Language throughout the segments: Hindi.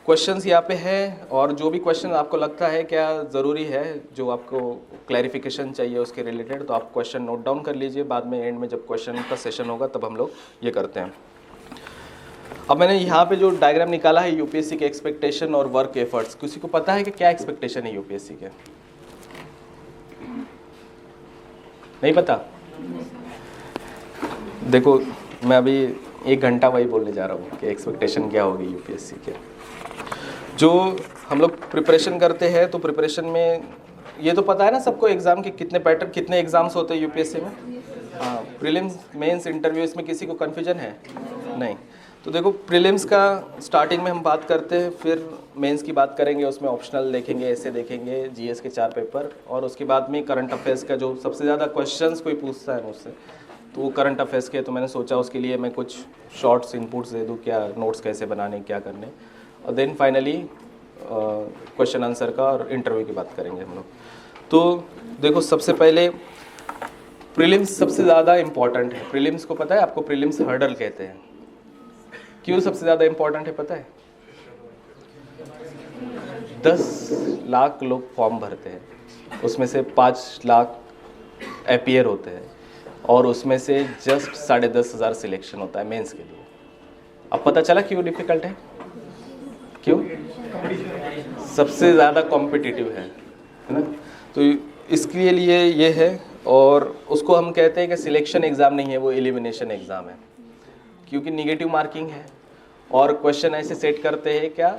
क्वेश्चंस यहाँ पे हैं, और जो भी क्वेश्चन आपको लगता है क्या ज़रूरी है, जो आपको क्लैरिफिकेशन चाहिए उसके रिलेटेड, तो आप क्वेश्चन नोट डाउन कर लीजिए। बाद में एंड में जब क्वेश्चन का सेशन होगा तब हम लोग ये करते हैं। अब मैंने यहाँ पे जो डायग्राम निकाला है यूपीएससी के एक्सपेक्टेशन और वर्क एफर्ट्स, किसी को पता है कि क्या एक्सपेक्टेशन है यूपीएससी के? नहीं पता? देखो, मैं अभी 1 घंटा वही बोलने जा रहा हूँ कि एक्सपेक्टेशन क्या होगी यूपीएससी के। जो हम लोग प्रिपरेशन करते हैं तो प्रिपरेशन में ये तो पता है ना सबको, एग्ज़ाम के कितने पैटर्न, कितने एग्ज़ाम्स होते हैं यूपीएससी में। हाँ, प्रीलिम्स, मेंस, इंटरव्यू, इसमें किसी को कन्फ्यूजन है? नहीं। तो देखो, प्रीलिम्स का स्टार्टिंग में हम बात करते हैं, फिर मेंस की बात करेंगे, उसमें ऑप्शनल देखेंगे, ऐसे देखेंगे, जीएस के 4 पेपर, और उसके बाद में करंट अफेयर्स का जो सबसे ज़्यादा क्वेश्चंस कोई पूछता है मुझसे, तो वो करंट अफेयर्स के। तो मैंने सोचा उसके लिए मैं कुछ शॉर्ट्स इनपुट्स दे दूँ, क्या नोट्स कैसे बनाने, क्या करने, और देन फाइनली क्वेश्चन आंसर का और इंटरव्यू की बात करेंगे हम लोग। तो देखो, सबसे पहले प्रीलिम्स सबसे ज़्यादा इम्पॉर्टेंट है। प्रीलिम्स को पता है आपको? प्रीलिम्स हर्डल कहते हैं। क्यों सबसे ज़्यादा इम्पॉर्टेंट है पता है? 10 लाख लोग फॉर्म भरते हैं, उसमें से 5 लाख अपीयर होते हैं, और उसमें से जस्ट 10,500 सिलेक्शन होता है मेंस के लिए। अब पता चला क्यों डिफ़िकल्ट है? क्यों? सबसे ज़्यादा कॉम्पिटिटिव है ना? तो इसके लिए ये है, और उसको हम कहते हैं कि सिलेक्शन एग्ज़ाम नहीं है, वो एलिमिनेशन एग्ज़ाम है, क्योंकि निगेटिव मार्किंग है, और क्वेश्चन ऐसे सेट करते हैं क्या,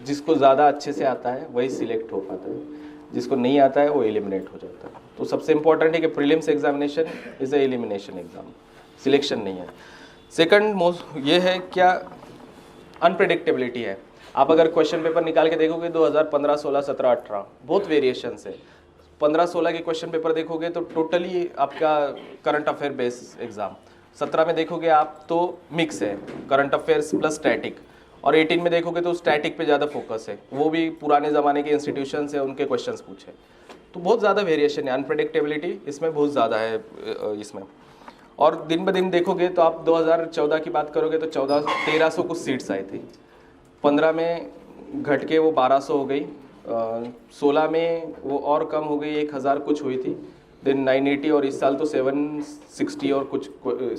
जिसको ज़्यादा अच्छे से आता है वही सिलेक्ट हो पाता है, जिसको नहीं आता है वो एलिमिनेट हो जाता है। तो सबसे इम्पॉर्टेंट है कि prelims examination is a elimination exam, selection नहीं है। सेकंड मोस्ट ये है क्या, अनप्रेडिक्टेबिलिटी है। आप अगर क्वेश्चन पेपर निकाल के देखोगे 2015, 16, 17, 18 बहुत वेरिएशन है। 15-16 के क्वेश्चन पेपर देखोगे तो टोटली आपका करंट अफेयर बेस्ड एग्ज़ाम। 17 में देखोगे आप तो मिक्स है, करंट अफेयर्स प्लस स्टैटिक, और 18 में देखोगे तो स्टैटिक पे ज़्यादा फोकस है, वो भी पुराने ज़माने के इंस्टीट्यूशन से उनके क्वेश्चंस पूछे। तो बहुत ज़्यादा वेरिएशन है, अनप्रेडिक्टेबिलिटी इसमें बहुत ज़्यादा है इसमें। और दिन ब दिन देखोगे तो आप 2014 की बात करोगे तो 1300 कुछ सीट्स आई थी, 15 में घट के वो 1200 हो गई, 16 में वो और कम हो गई, 1000 कुछ हुई थी, देन 980, और इस साल तो 760 और कुछ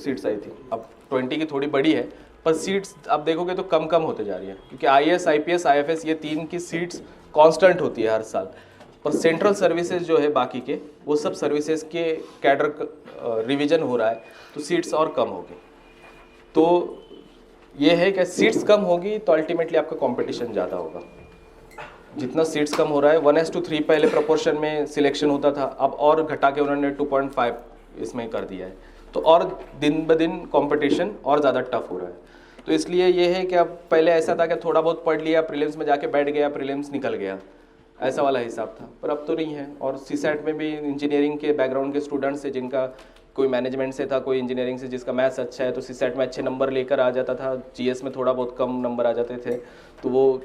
सीट्स आई थी। अब 20 की थोड़ी बड़ी है, पर सीट्स आप देखोगे तो कम कम होते जा रही है, क्योंकि आईएएस, आईपीएस, आईएफएस ये 3 की सीट्स कांस्टेंट होती है हर साल। पर सेंट्रल सर्विसेज जो है बाकी के, वो सब सर्विसेज के कैडर रिवीजन हो रहा है, तो सीट्स और कम होगी। तो ये है कि सीट्स कम होगी तो अल्टीमेटली आपका कंपटीशन ज़्यादा होगा। जितना सीट्स कम हो रहा है, 1:3 पहले प्रोपोर्शन में सिलेक्शन होता था, अब और घटा के उन्होंने 2.5 इसमें कर दिया है, तो और दिन ब दिन कंपटीशन और ज़्यादा टफ हो रहा है। तो इसलिए ये है कि अब पहले ऐसा था कि थोड़ा बहुत पढ़ लिया, प्रीलिम्स में जाके बैठ गया, प्रीलिम्स निकल गया, ऐसा वाला हिसाब था, पर अब तो नहीं है। और सीसैट में भी इंजीनियरिंग के बैकग्राउंड के स्टूडेंट्स से, जिनका कोई मैनेजमेंट से था, कोई इंजीनियरिंग से, जिसका मैथ्स अच्छा है, तो सीसैट में अच्छे नंबर लेकर आ जाता था, जीएस में थोड़ा बहुत कम नंबर आ जाते थे, तो वो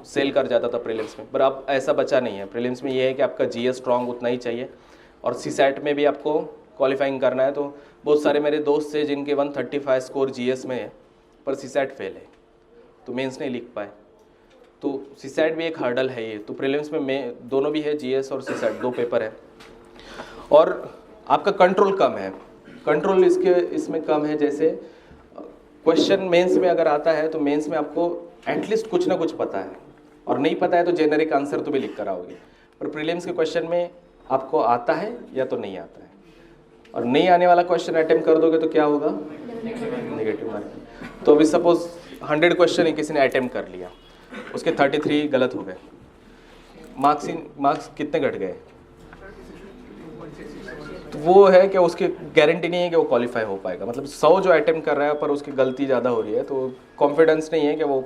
सेल कर जाता था प्रीलिम्स में। पर अब ऐसा बचा नहीं है। प्रीलिम्स में ये है कि आपका जीएस स्ट्रॉन्ग उतना ही चाहिए, और सीसैट में भी आपको क्वालिफाइंग करना है। तो बहुत सारे मेरे दोस्त थे जिनके 135 स्कोर जीएस में है, पर सीसैट फेल है, तो मेंस नहीं लिख पाए। तो सीसैट भी एक हर्डल है ये। तो प्रीलिम्स में दोनों भी है, जीएस और सीसैट 2 पेपर है, और आपका कंट्रोल कम है। कंट्रोल इसमें कम है, जैसे क्वेश्चन मेंस में अगर आता है तो मेंस में आपको एटलीस्ट कुछ ना कुछ पता है, और नहीं पता है तो जेनरिक आंसर तो भी लिख कर आओगे। पर प्रीलिम्स के क्वेश्चन में आपको आता है या तो नहीं आता है, और नहीं आने वाला क्वेश्चन अटेम्प्ट कर दोगे तो क्या होगा, नेगेटिव मार्किंग। तो अभी सपोज 100 क्वेश्चन किसी ने अटेम्प्ट कर लिया, उसके 33 गलत हो गए, मार्क्स कितने घट गए? तो वो है कि उसकी गारंटी नहीं है कि वो क्वालिफाई हो पाएगा। मतलब 100 जो अटेम्प्ट कर रहा है पर उसकी गलती ज़्यादा हो रही है, तो कॉन्फिडेंस नहीं है कि वो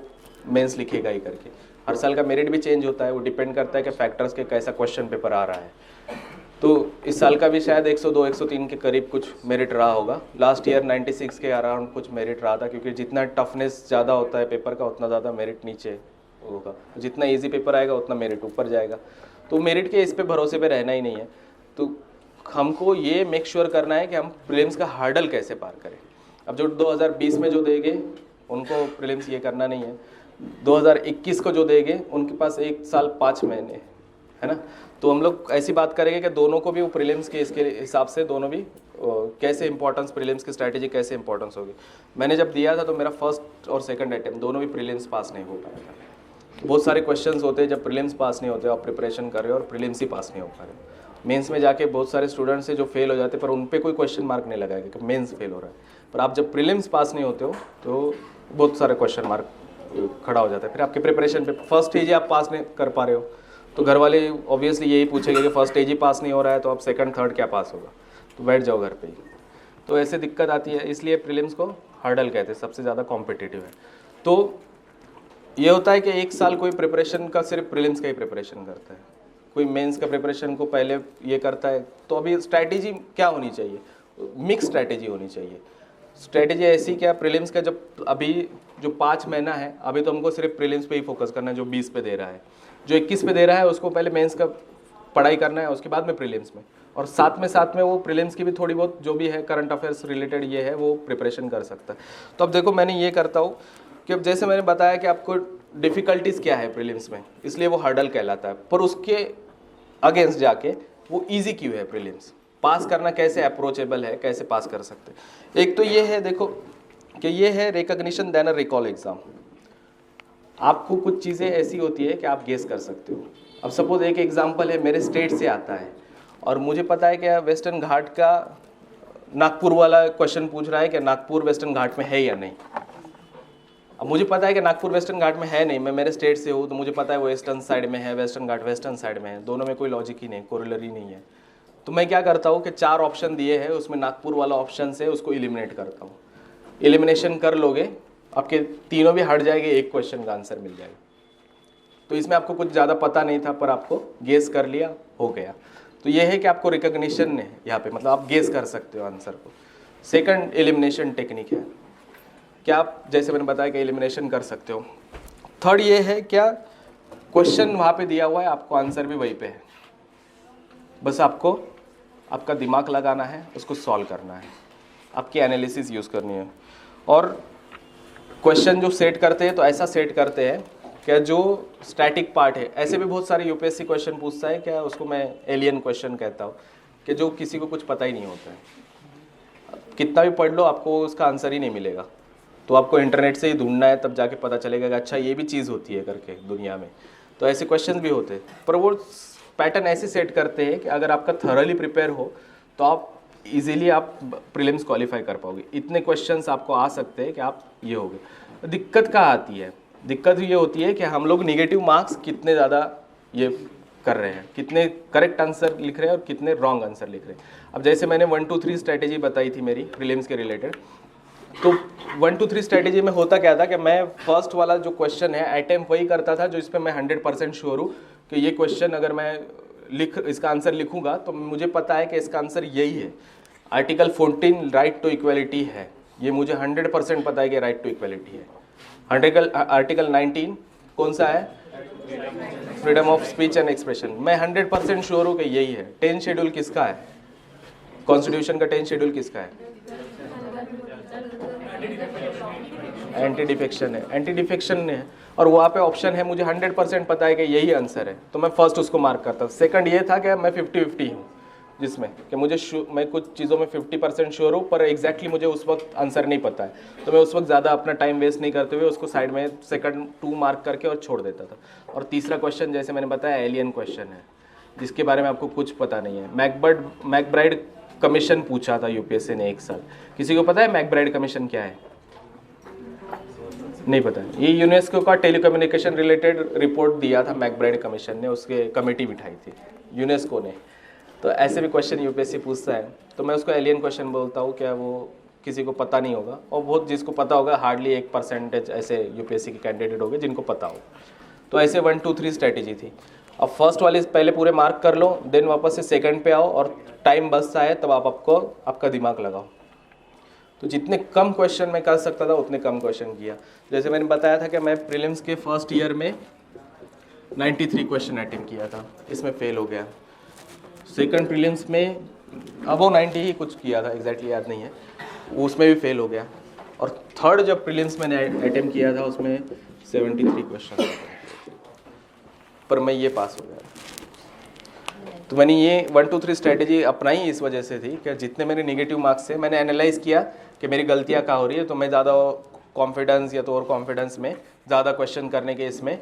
मेंस लिखेगा ही करके। हर साल का मेरिट भी चेंज होता है, वो डिपेंड करता है कि फैक्टर्स के कैसा क्वेश्चन पेपर आ रहा है। तो इस साल का भी शायद 102, 103 के करीब कुछ मेरिट रहा होगा। लास्ट ईयर 96 के अराउंड कुछ मेरिट रहा था, क्योंकि जितना टफनेस ज़्यादा होता है पेपर का, उतना ज़्यादा मेरिट नीचे होगा। जितना ईजी पेपर आएगा उतना मेरिट ऊपर जाएगा। तो मेरिट के इस पे भरोसे पे रहना ही नहीं है। तो हमको ये मेक श्योर करना है कि हम प्रीलिम्स का हार्डल कैसे पार करें। अब जो 2020 में जो देंगे उनको प्रीलिम्स ये करना नहीं है, 2021 को जो देंगे उनके पास 1 साल 5 महीने है ना। तो हम लोग ऐसी बात करेंगे कि दोनों को भी वो प्रीलिम्स के इसके हिसाब से दोनों भी कैसे इंपॉर्टेंस, प्रीलिम्स की स्ट्रैटेजी कैसे इंपॉर्टेंस होगी। मैंने जब दिया था तो मेरा फर्स्ट और सेकंड अटेम्प्ट दोनों भी प्रीलिम्स पास नहीं हो पाया था। बहुत सारे क्वेश्चंस होते हैं जब प्रीलिम्स पास नहीं होते, आप प्रिपरेशन कर रहे हो और प्रीलिम्स ही पास नहीं हो पा रहे। मेंस में जाके बहुत सारे स्टूडेंट्स हैं जो फेल हो जाते हैं, पर उन पे कोई क्वेश्चन मार्क नहीं लगाएगा कि मेंस फेल हो रहा है। पर आप जब प्रीलिम्स पास नहीं होते हो तो बहुत सारे क्वेश्चन मार्क खड़ा हो जाता है। फिर आपके प्रिपरेशन पे फर्स्ट स्टेज ही आप पास नहीं कर पा रहे हो तो घर वाले ऑब्वियसली यही पूछेंगे कि फर्स्ट स्टेज ही पास नहीं हो रहा है तो आप सेकंड थर्ड क्या पास होगा, तो बैठ जाओ घर पे ही। तो ऐसे दिक्कत आती है, इसलिए प्रीलिम्स को हर्डल कहते हैं, सबसे ज़्यादा कॉम्पिटिटिव है। तो ये होता है कि 1 साल कोई प्रिपरेशन का सिर्फ प्रीलिम्स का ही प्रिपरेशन करता है, कोई मेंस का प्रिपरेशन को पहले ये करता है। तो अभी स्ट्रैटेजी क्या होनी चाहिए, मिक्स स्ट्रैटेजी होनी चाहिए। स्ट्रैटेजी ऐसी क्या, प्रीलिम्स का जब अभी जो 5 महीना है अभी तो हमको सिर्फ प्रीलिम्स पे ही फोकस करना है, जो 20 पे दे रहा है, जो 21 पे दे रहा है उसको पहले मेंस का पढ़ाई करना है, उसके बाद में प्रीलिम्स में, और साथ में वो प्रीलिम्स की भी थोड़ी बहुत जो भी है करंट अफेयर्स रिलेटेड ये है वो प्रिपरेशन कर सकता है। तो अब देखो मैंने ये करता हूँ कि अब जैसे मैंने बताया कि आपको डिफ़िकल्टीज़ क्या है प्रीलिम्स में, इसलिए वो हर्डल कहलाता है, पर उसके अगेंस्ट जाके वो ईजी क्यों है प्रीलिम्स, पास करना कैसे अप्रोचेबल है, कैसे पास कर सकते हैं। एक तो ये है देखो कि ये है रिकॉग्निशन देन रिकॉल एग्ज़ाम। आपको कुछ चीज़ें ऐसी होती है कि आप गेस कर सकते हो। अब सपोज एक एग्जांपल है, मेरे स्टेट से आता है और मुझे पता है कि वेस्टर्न घाट का नागपुर वाला क्वेश्चन पूछ रहा है कि नागपुर वेस्टर्न घाट में है या नहीं। अब मुझे पता है कि नागपुर वेस्टर्न घाट में है नहीं, मैं मेरे स्टेट से हूँ तो मुझे पता है वो ईस्टर्न साइड में है, वेस्टर्न घाट वेस्टर्न साइड में है, दोनों में कोई लॉजिक ही नहीं, कोरिलेरी नहीं है। तो मैं क्या करता हूँ कि 4 ऑप्शन दिए हैं उसमें नागपुर वाला ऑप्शन से उसको एलिमिनेट करता हूँ। एलिमिनेशन कर लोगे आपके तीनों भी हट जाएंगे, एक क्वेश्चन का आंसर मिल जाएगा। तो इसमें आपको कुछ ज़्यादा पता नहीं था पर आपको गेस कर लिया, हो गया। तो ये है कि आपको रिकॉग्निशन है यहाँ पे, मतलब आप गेस कर सकते हो आंसर को। सेकंड एलिमिनेशन टेक्निक है, क्या आप जैसे मैंने बताया कि एलिमिनेशन कर सकते हो। थर्ड ये है क्या, क्वेश्चन वहाँ पे दिया हुआ है, आपको आंसर भी वहीं पे है, बस आपको आपका दिमाग लगाना है, उसको सॉल्व करना है, आपकी एनालिसिस यूज़ करनी है। और क्वेश्चन जो सेट करते हैं तो ऐसा सेट करते हैं क्या जो स्टैटिक पार्ट है, ऐसे भी बहुत सारे यूपीएससी क्वेश्चन पूछता है, क्या उसको मैं एलियन क्वेश्चन कहता हूँ, कि जो किसी को कुछ पता ही नहीं होता है। कितना भी पढ़ लो आपको उसका आंसर ही नहीं मिलेगा, तो आपको इंटरनेट से ही ढूंढना है, तब जाके पता चलेगा कि अच्छा ये भी चीज़ होती है करके दुनिया में। तो ऐसे क्वेश्चन भी होते हैं, पर वो पैटर्न ऐसे सेट करते हैं कि अगर आपका थॉरली प्रिपेयर हो तो आप इजीली आप प्रीलिम्स क्वालिफाई कर पाओगे। इतने क्वेश्चंस आपको आ सकते हैं कि आप ये होगे। तो दिक्कत कहाँ आती है, दिक्कत ये होती है कि हम लोग निगेटिव मार्क्स कितने ज़्यादा ये कर रहे हैं, कितने करेक्ट आंसर लिख रहे हैं और कितने रॉन्ग आंसर लिख रहे हैं। अब जैसे मैंने 1 2 3 स्ट्रैटेजी बताई थी मेरी प्रीलिम्स के रिलेटेड, तो 1 2 3 स्ट्रैटेजी में होता क्या था कि मैं फर्स्ट वाला जो क्वेश्चन है अटेम्प्ट वही करता था जो इस पर मैं 100% श्योर हूँ कि ये क्वेश्चन अगर मैं इसका आंसर लिखूंगा तो मुझे पता है कि इसका आंसर यही है। आर्टिकल 14 राइट टू इक्वलिटी है, ये मुझे 100% पता है कि राइट टू इक्वलिटी है। आर्टिकल 19 कौन सा है, freedom of speech and expression, मैं 100% श्योर हूँ कि यही है। 10 शेड्यूल किसका है, कॉन्स्टिट्यूशन का 10 शेड्यूल किसका है, एंटी डिफेक्शन है, एंटी डिफेक्शन है, और वहाँ पे ऑप्शन है, मुझे 100% पता है कि यही आंसर है, तो मैं फर्स्ट उसको मार्क करता हूँ। सेकंड ये था कि मैं 50-50 हूँ, जिसमें कि मैं कुछ चीज़ों में 50% श्योर हूँ पर एग्जैक्टली मुझे उस वक्त आंसर नहीं पता है, तो मैं उस वक्त ज़्यादा अपना टाइम वेस्ट नहीं करते हुए उसको साइड में सेकंड 2 मार्क करके और छोड़ देता था। और तीसरा क्वेश्चन जैसे मैंने बताया एलियन क्वेश्चन है, जिसके बारे में आपको कुछ पता नहीं है। मैकब्राइड कमीशन पूछा था यूपीएससी ने 1 साल, किसी को पता है मैकब्राइड कमीशन क्या है? नहीं पता है। ये यूनेस्को का टेलीकम्युनिकेशन रिलेटेड रिपोर्ट दिया था मैकब्राइड कमीशन ने, उसके कमेटी बिठाई थी यूनेस्को ने। तो ऐसे भी क्वेश्चन यूपीएससी पूछता है, तो मैं उसको एलियन क्वेश्चन बोलता हूँ, क्या वो किसी को पता नहीं होगा, और बहुत जिसको पता होगा हार्डली 1% ऐसे यूपीएससी के कैंडिडेट होंगे जिनको पता हो। तो ऐसे 1 2 3 स्ट्रैटेजी थी। अब फर्स्ट वाले पहले पूरे मार्क कर लो, देन वापस से सेकंड पे आओ, और टाइम बचता है तब आपका दिमाग लगाओ। तो जितने कम क्वेश्चन मैं कर सकता था उतने कम क्वेश्चन किया। जैसे मैंने बताया था कि मैं प्रीलिम्स के फर्स्ट ईयर में 93 क्वेश्चन अटेम्प्ट किया था, इसमें फेल हो गया। सेकंड प्रीलिम्स में अब वो 90 ही कुछ किया था, एग्जैक्टली याद नहीं है, उसमें भी फेल हो गया। और थर्ड जब प्रीलिम्स मैंने अटेम्प्ट किया था उसमें 73 क्वेश्चन, पर मैं ये पास हो गया। तो मैंने ये 1 2 3 स्ट्रेटेजी अपनाई इस वजह से थी कि जितने मेरे नेगेटिव मार्क्स थे मैंने एनालाइज किया कि मेरी गलतियाँ कहाँ हो रही है, तो मैं ज़्यादा कॉन्फिडेंस या तो और कॉन्फिडेंस में ज़्यादा क्वेश्चन करने के इसमें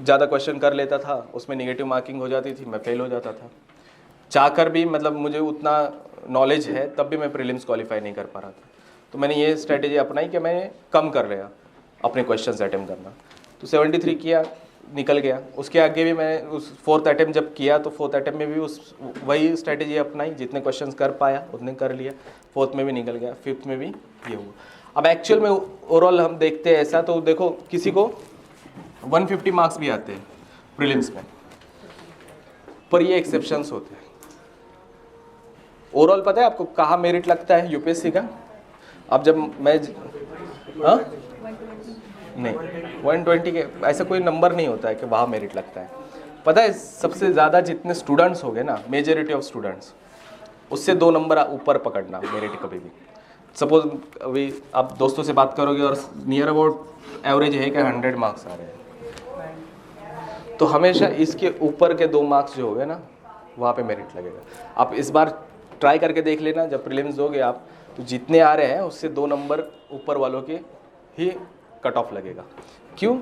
ज़्यादा क्वेश्चन कर लेता था, उसमें नेगेटिव मार्किंग हो जाती थी, मैं फेल हो जाता था। चाहकर भी मतलब मुझे उतना नॉलेज है तब भी मैं प्रीलिम्स क्वालिफाई नहीं कर पा रहा था। तो मैंने ये स्ट्रेटेजी अपनाई कि मैं कम कर लिया अपने क्वेश्चंस अटेम्प्ट करना। तो 73 किया, निकल गया। उसके आगे भी मैं उस 4th अटेम्प्ट जब किया तो 4th अटेम्प्ट में भी उस वही स्ट्रेटेजी अपनाई, जितने क्वेश्चंस कर पाया उतने कर लिया। 4th में भी निकल गया, 5th में भी ये हुआ। अब एक्चुअल में ओवरऑल हम देखते हैं ऐसा, तो देखो किसी को 150 मार्क्स भी आते हैं प्रीलिम्स में, पर ये एक्सेप्शंस होते हैं। ओवरऑल पता है आपको कहाँ मेरिट लगता है यूपीएससी का? अब जब मैं हाँ नहीं 120 के ऐसा कोई नंबर नहीं होता है कि वहाँ मेरिट लगता है। पता है सबसे ज़्यादा जितने स्टूडेंट्स हो गए ना, मेजॉरिटी ऑफ स्टूडेंट्स, उससे 2 नंबर ऊपर पकड़ना मेरिट कभी भी। सपोज अभी आप दोस्तों से बात करोगे और नियर अबाउट एवरेज है कि 100 मार्क्स आ रहे हैं, तो हमेशा इसके ऊपर के 2 मार्क्स जो हो गए ना वहाँ पे मेरिट लगेगा। आप इस बार ट्राई करके देख लेना, जब प्रीलिम्स दोगे आप तो जितने आ रहे हैं उससे 2 नंबर ऊपर वालों के ही कट ऑफ लगेगा। क्यों?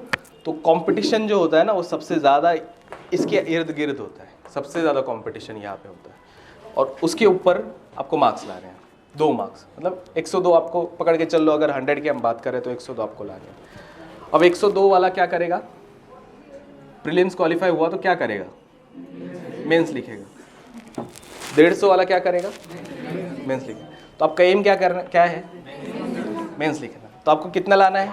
तो कंपटीशन जो होता है ना वो सबसे ज़्यादा इसके इर्द गिर्द होता है, सबसे ज़्यादा कंपटीशन यहाँ पे होता है। और उसके ऊपर आपको मार्क्स ला रहे हैं 2 मार्क्स, मतलब 102 आपको पकड़ के चल लो। अगर 100 की हम बात करें तो 102 आपको ला रहे हैं। अब 102 वाला क्या करेगा? प्रीलिम्स क्वालिफाई हुआ तो क्या करेगा? मेंस लिखेगा। 150 वाला क्या करेगा? मेंस लिखेगा। तो आपका एम क्या है? मेंस लिखना। तो आपको कितना लाना है?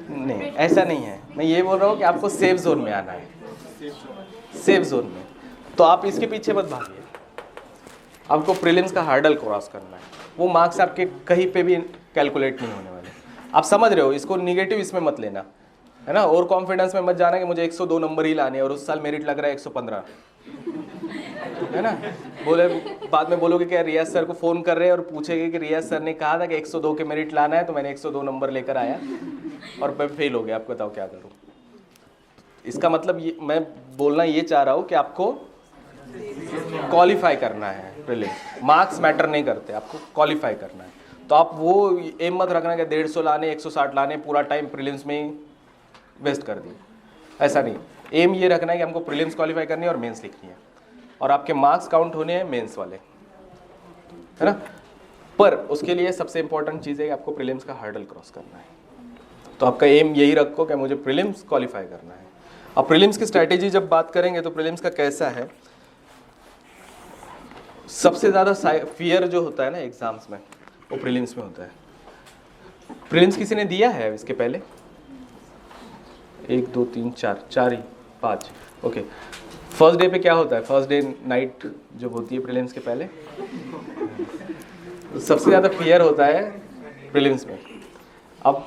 नहीं, ऐसा नहीं है। मैं ये बोल रहा हूँ कि आपको सेफ जोन में आना है, सेफ जोन में। तो आप इसके पीछे मत भागिए, आपको प्रीलिम्स का हार्डल क्रॉस करना है। वो मार्क्स आपके कहीं पे भी कैलकुलेट नहीं होने वाले। आप समझ रहे हो, इसको निगेटिव इसमें मत लेना, है ना। और कॉन्फिडेंस में मत जाना कि मुझे 102 नंबर ही लाने और उस साल मेरिट लग रहा है 115, है ना। बोले बाद में बोलोगे कि रियाज सर को फ़ोन कर रहे हैं और पूछेंगे कि रियाज सर ने कहा था कि 102 के मेरिट लाना है, तो मैंने 102 नंबर लेकर आया और मैं फेल हो गया। आपको बताओ क्या करूँ? इसका मतलब ये मैं बोलना ये चाह रहा हूँ कि आपको क्वालिफाई करना है। प्रीलिम्स मार्क्स मैटर नहीं करते, आपको क्वालिफाई करना है। तो आप वो एम मत रखना कि 150 लाने, 160 लाने, पूरा टाइम प्रीलिम्स में ही वेस्ट कर दिए। ऐसा नहीं, एम ये रखना है कि हमको प्रीलिम्स क्वालिफाई करनी है और मेंस लिखनी है, और आपके मार्क्स काउंट होने हैं मेंस वाले, है ना। पर उसके लिए सबसे इंपॉर्टेंट चीज़ है कि आपको प्रीलिम्स का हर्डल क्रॉस करना है। तो आपका एम यही रखो कि मुझे प्रीलिम्स क्वालिफाई करना है। अब प्रीलिम्स की स्ट्रैटेजी जब बात करेंगे तो प्रीलिम्स का कैसा है, सबसे ज़्यादा फियर जो होता है ना एग्जाम्स में वो प्रीलिम्स में होता है। प्रीलिम्स किसी ने दिया है इसके पहले? 1 2 3 4 ही 5। ओके, फर्स्ट डे पे क्या होता है? फर्स्ट डे नाइट जब होती है प्रीलिम्स के पहले, सबसे ज़्यादा फियर होता है प्रीलिम्स में। अब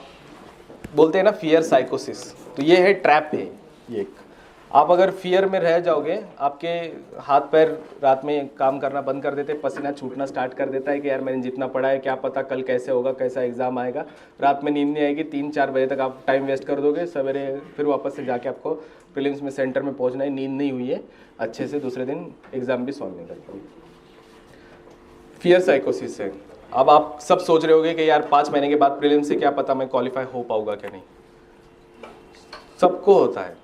बोलते हैं ना फियर साइकोसिस, तो ये है ट्रैप है ये एक। आप अगर फियर में रह जाओगे, आपके हाथ पैर रात में काम करना बंद कर देते, पसीना छूटना स्टार्ट कर देता है कि यार मैंने जितना पढ़ा है क्या पता कल कैसे होगा, कैसा एग्जाम आएगा। रात में नींद नहीं आएगी, 3-4 बजे तक आप टाइम वेस्ट कर दोगे। सवेरे फिर वापस से जाके आपको प्रीलिम्स में सेंटर में पहुंचना है, नींद नहीं हुई है अच्छे से, दूसरे दिन एग्जाम भी सॉल्व नहीं कर पाओगे। फियर साइकोसिस है। अब आप सब सोच रहे होगे कि यार 5 महीने के बाद प्रीलिम्स से क्या पता मैं क्वालिफाई हो पाऊंगा क्या नहीं। सबको होता है,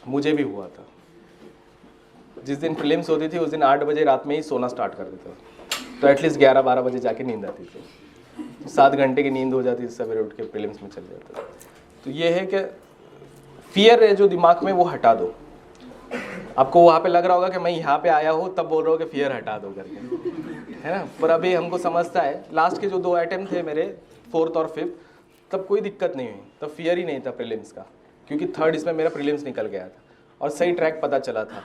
मुझे भी हुआ था। जिस दिन प्रीलिम्स होती थी उस दिन 8 बजे रात में ही सोना स्टार्ट कर देता, तो एटलीस्ट 11-12 बजे जाके नींद आती थी। 7 घंटे की नींद हो जाती थी, सवेरे उठ के प्रीलिम्स में चल जाता। तो ये है कि फियर है जो दिमाग में वो हटा दो। आपको वहाँ पे लग रहा होगा कि मैं यहाँ पे आया हूँ तब बोल रहा हूँ कि फियर हटा दो करके, है ना। पर अभी हमको समझता है, लास्ट के जो 2 अटेम्प्ट थे मेरे 4th और 5th, तब कोई दिक्कत नहीं हुई, तब फियर ही नहीं था प्रीलिम्स का, क्योंकि 3rd इसमें मेरा प्रीलिम्स निकल गया था और सही ट्रैक पता चला था।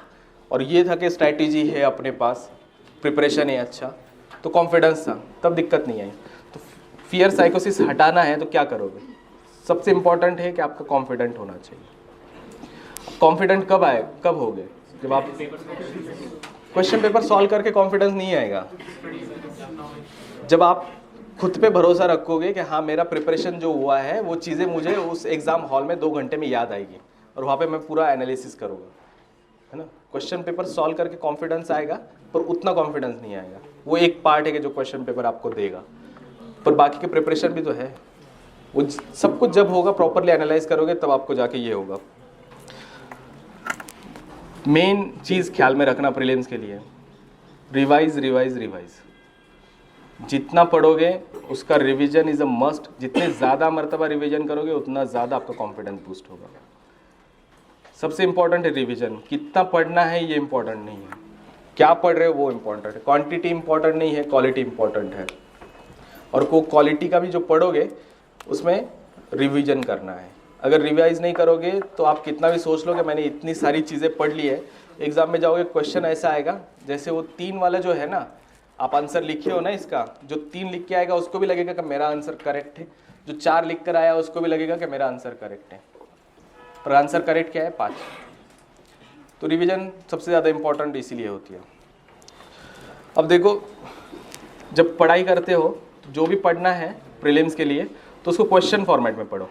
और ये था कि स्ट्रैटेजी है अपने पास, प्रिपरेशन है अच्छा, तो कॉन्फिडेंस था, तब दिक्कत नहीं आई। तो फियर साइकोसिस हटाना है तो क्या करोगे? सबसे इंपॉर्टेंट है कि आपका कॉन्फिडेंट होना चाहिए। कॉन्फिडेंट कब आए, कब होगे? जब आप क्वेश्चन पेपर सॉल्व करके कॉन्फिडेंस नहीं आएगा। जब आप खुद पे भरोसा रखोगे कि हाँ मेरा प्रिपरेशन जो हुआ है वो चीज़ें मुझे उस एग्ज़ाम हॉल में 2 घंटे में याद आएगी और वहाँ पे मैं पूरा एनालिसिस करूँगा, है ना। क्वेश्चन पेपर सॉल्व करके कॉन्फिडेंस आएगा, पर उतना कॉन्फिडेंस नहीं आएगा। वो एक पार्ट है कि जो क्वेश्चन पेपर आपको देगा, पर बाकी के प्रिपरेशन भी तो है। वो सब कुछ जब होगा, प्रॉपरली एनालाइज करोगे, तब आपको जाके ये होगा। मेन चीज़ ख्याल में रखना प्रीलिम्स के लिए, रिवाइज रिवाइज रिवाइज। जितना पढ़ोगे उसका रिवीजन इज़ अ मस्ट। जितने ज़्यादा मर्तबा रिवीजन करोगे उतना ज़्यादा आपका कॉन्फिडेंस बूस्ट होगा। सबसे इंपॉर्टेंट है रिवीजन। कितना पढ़ना है ये इंपॉर्टेंट नहीं है, क्या पढ़ रहे हो वो इंपॉर्टेंट है। क्वांटिटी इंपॉर्टेंट नहीं है, क्वालिटी इंपॉर्टेंट है। और को क्वालिटी का भी जो पढ़ोगे उसमें रिवीजन करना है। अगर रिवाइज नहीं करोगे तो आप कितना भी सोच लो कि मैंने इतनी सारी चीज़ें पढ़ ली है, एग्जाम में जाओगे क्वेश्चन ऐसा आएगा जैसे वो 3 वाला जो है ना, आप आंसर लिखे हो ना, इसका जो 3 लिख के आएगा उसको भी लगेगा कि मेरा आंसर करेक्ट है, जो 4 लिख कर आया उसको भी लगेगा कि मेरा आंसर करेक्ट है, पर आंसर करेक्ट क्या है 5। तो रिवीजन सबसे ज़्यादा इंपॉर्टेंट इसीलिए होती है। अब देखो, जब पढ़ाई करते हो तो जो भी पढ़ना है प्रीलिम्स के लिए तो उसको क्वेश्चन फॉर्मेट में पढ़ो।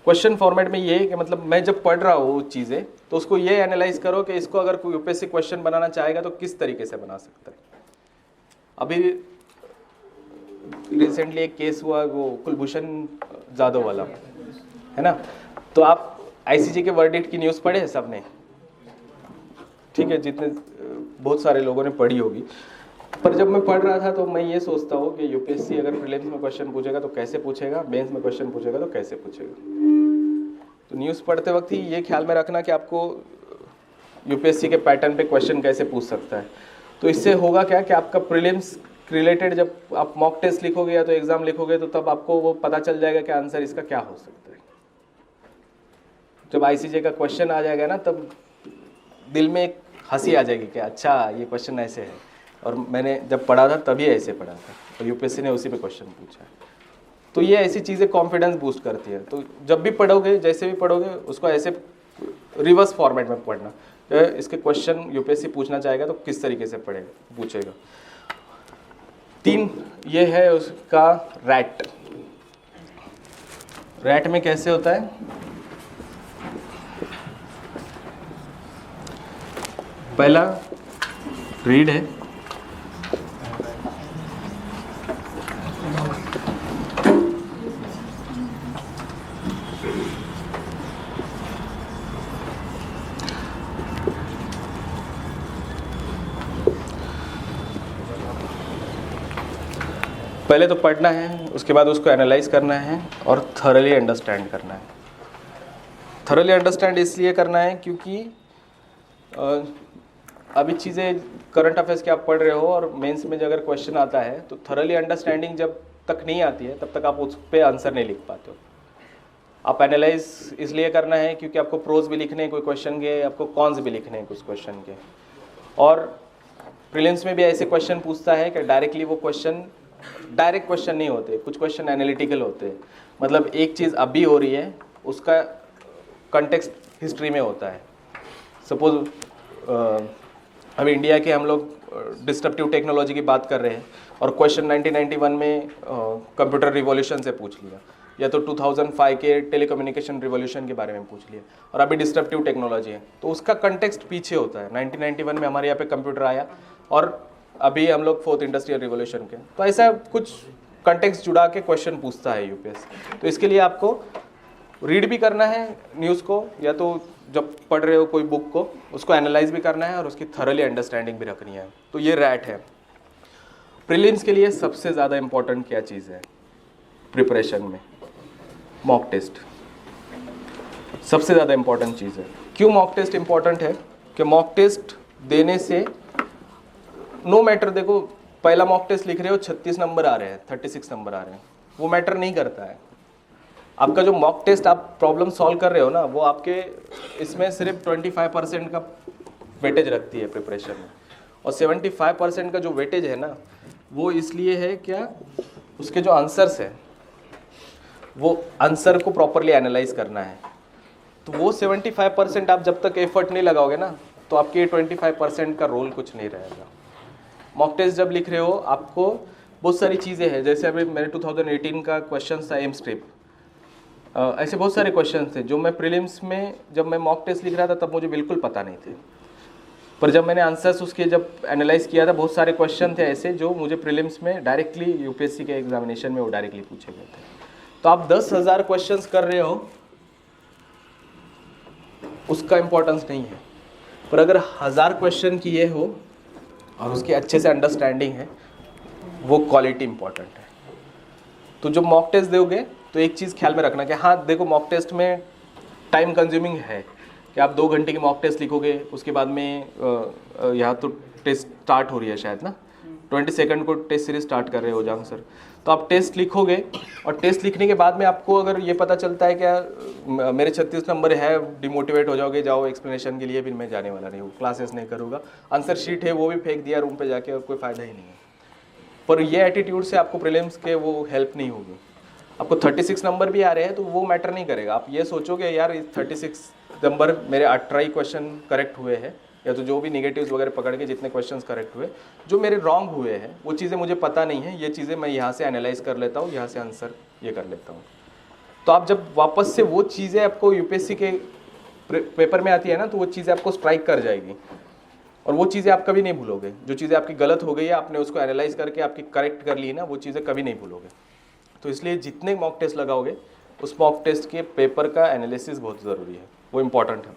क्वेश्चन फॉर्मेट में ये कि मतलब मैं जब पढ़ रहा हूँ चीज़ें तो उसको ये एनालाइज करो कि इसको अगर कोई यूपीएससी क्वेश्चन बनाना चाहेगा तो किस तरीके से बना सकता है। अभी रिसेंटली एक केस हुआ, वो कुलभूषण जाधव वाला, है ना। तो आप आईसीजे के वर्डिक्ट की न्यूज़ पढ़े सबने, ठीक है, जितने बहुत सारे लोगों ने पढ़ी होगी। पर जब मैं पढ़ रहा था तो मैं ये सोचता हूँ कि यूपीएससी अगर प्रीलिम्स में क्वेश्चन पूछेगा तो कैसे पूछेगा, मेंस में क्वेश्चन पूछेगा तो कैसे पूछेगा। तो न्यूज़ पढ़ते वक्त ही ये ख्याल में रखना कि आपको यूपीएससी के पैटर्न पे क्वेश्चन कैसे पूछ सकता है। तो इससे होगा क्या कि आपका प्रीलिम्स रिलेटेड जब आप मॉक टेस्ट लिखोगे या तो एग्ज़ाम लिखोगे तो तब आपको वो पता चल जाएगा कि आंसर इसका क्या हो सकता है। जब आईसीजे का क्वेश्चन आ जाएगा ना, तब दिल में एक हंसी आ जाएगी कि अच्छा ये क्वेश्चन ऐसे है और मैंने जब पढ़ा था तभी ऐसे पढ़ा था और यूपीएससी ने उसी पे क्वेश्चन पूछा है। तो ये ऐसी चीज़ें कॉन्फिडेंस बूस्ट करती है। तो जब भी पढ़ोगे, जैसे भी पढ़ोगे, उसको ऐसे रिवर्स फॉर्मेट में पढ़ना। इसके क्वेश्चन यूपीएससी पूछना चाहेगा तो किस तरीके से पढ़ेगा, पूछेगा। 3 ये है उसका रैट। रैट में कैसे होता है, पहला रीड है, पहले तो पढ़ना है, उसके बाद उसको एनालाइज करना है और थॉरली अंडरस्टैंड करना है। थॉरली अंडरस्टैंड इसलिए करना है क्योंकि अभी चीज़ें करंट अफेयर्स के आप पढ़ रहे हो और मेंस में अगर क्वेश्चन आता है तो थॉरली अंडरस्टैंडिंग जब तक नहीं आती है तब तक आप उस पर आंसर नहीं लिख पाते हो। आप एनालाइज इसलिए करना है क्योंकि आपको प्रोज भी लिखने हैं कोई क्वेश्चन के, आपको कॉन्स भी लिखने हैं कुछ क्वेश्चन के। और प्रीलिम्स में भी ऐसे क्वेश्चन पूछता है कि डायरेक्टली वो क्वेश्चन डायरेक्ट क्वेश्चन नहीं होते, कुछ क्वेश्चन एनालिटिकल होते हैं। मतलब एक चीज़ अभी हो रही है, उसका कंटेक्स्ट हिस्ट्री में होता है। सपोज अभी इंडिया के हम लोग डिस्ट्रप्टिव टेक्नोलॉजी की बात कर रहे हैं और क्वेश्चन 1991 में कंप्यूटर रिवॉल्यूशन से पूछ लिया, या तो 2005 के टेलीकम्युनिकेशन रिवॉल्यूशन के बारे में पूछ लिया, और अभी डिस्ट्रप्टिव टेक्नोलॉजी है तो उसका कंटेक्स्ट पीछे होता है। 1991 में हमारे यहाँ पे कंप्यूटर आया और अभी हम लोग 4th इंडस्ट्रियल रिवॉल्यूशन के, तो ऐसा कुछ कंटेक्स्ट जुड़ा के क्वेश्चन पूछता है यूपीएससी। तो इसके लिए आपको रीड भी करना है न्यूज़ को, या तो जब पढ़ रहे हो कोई बुक को उसको एनालाइज भी करना है और उसकी थॉरली अंडरस्टैंडिंग भी रखनी है। तो ये रैट है। प्रीलिम्स के लिए सबसे ज़्यादा इंपॉर्टेंट क्या चीज़ है प्रिपरेशन में? मॉक टेस्ट सबसे ज़्यादा इंपॉर्टेंट चीज़ है। क्यों मॉक टेस्ट इंपॉर्टेंट है? कि मॉक टेस्ट देने से नो मैटर, देखो पहला मॉक टेस्ट लिख रहे हो 36 नंबर आ रहे हैं, 36 नंबर आ रहे हैं, वो मैटर नहीं करता है। आपका जो मॉक टेस्ट आप प्रॉब्लम सॉल्व कर रहे हो ना, वो आपके इसमें सिर्फ 25% का वेटेज रखती है प्रिपरेशन में, और 75% का जो वेटेज है ना, वो इसलिए है क्या, उसके जो आंसर्स हैं वो आंसर को प्रॉपरली एनालाइज करना है। तो वो 75% आप जब तक एफर्ट नहीं लगाओगे ना, तो आपके 25% का रोल कुछ नहीं रहेगा। मॉक टेस्ट जब लिख रहे हो आपको बहुत सारी चीज़ें हैं, जैसे अभी मेरे 2018 का क्वेश्चन था एम स्ट्रिप, ऐसे बहुत सारे क्वेश्चन थे जो मैं प्रीलिम्स में जब मैं मॉक टेस्ट लिख रहा था तब मुझे बिल्कुल पता नहीं थे, पर जब मैंने आंसर्स उसके जब एनालाइज किया था, बहुत सारे क्वेश्चन थे ऐसे जो मुझे प्रीलिम्स में डायरेक्टली यूपीएससी के एग्जामिनेशन में वो डायरेक्टली पूछे गए थे। तो आप 10,000 क्वेश्चंस कर रहे हो उसका इम्पोर्टेंस नहीं है, पर अगर 1000 क्वेश्चन किए हो और उसकी अच्छे से अंडरस्टैंडिंग है, वो क्वालिटी इंपॉर्टेंट है। तो जब मॉक टेस्ट दोगे तो एक चीज़ ख्याल में रखना कि हाँ देखो मॉक टेस्ट में टाइम कंज्यूमिंग है कि आप 2 घंटे की मॉक टेस्ट लिखोगे, उसके बाद में यहाँ तो टेस्ट स्टार्ट हो रही है शायद ना, 22 को टेस्ट सीरीज स्टार्ट कर रहे हो जांग सर, तो आप टेस्ट लिखोगे और टेस्ट लिखने के बाद में आपको अगर ये पता चलता है क्या मेरे 36 नंबर है, डिमोटिवेट हो जाओगे, जाओ एक्सप्लेनेशन के लिए, फिर मैं जाने वाला नहीं हूँ, क्लासेस नहीं करूँगा, आंसर शीट है वो भी फेंक दिया रूम पे जाके और कोई फ़ायदा ही नहीं है। पर ये एटीट्यूड से आपको प्रीलिम्स के वो हेल्प नहीं होगी। आपको 36 नंबर भी आ रहे हैं तो वो मैटर नहीं करेगा, आप ये सोचोगे यार 36 नंबर मेरे 18 ही क्वेश्चन करेक्ट हुए हैं, या तो जो भी नेगेटिव्स वगैरह पकड़ के जितने क्वेश्चंस करेक्ट हुए, जो मेरे रॉन्ग हुए हैं वो चीज़ें मुझे पता नहीं है, ये चीज़ें मैं यहाँ से एनालाइज कर लेता हूँ, यहाँ से आंसर ये कर लेता हूँ। तो आप जब वापस से वो चीज़ें आपको यूपीएससी के पेपर में आती है ना, तो वो चीज़ें आपको स्ट्राइक कर जाएगी और वो चीज़ें आप कभी नहीं भूलोगे। जो चीज़ें आपकी गलत हो गई है, आपने उसको एनालाइज करके आपकी करेक्ट कर ली है ना, वो चीज़ें कभी नहीं भूलोगे। तो इसलिए जितने मॉक टेस्ट लगाओगे उस मॉक टेस्ट के पेपर का एनालिसिस बहुत ज़रूरी है, वो इम्पॉर्टेंट है।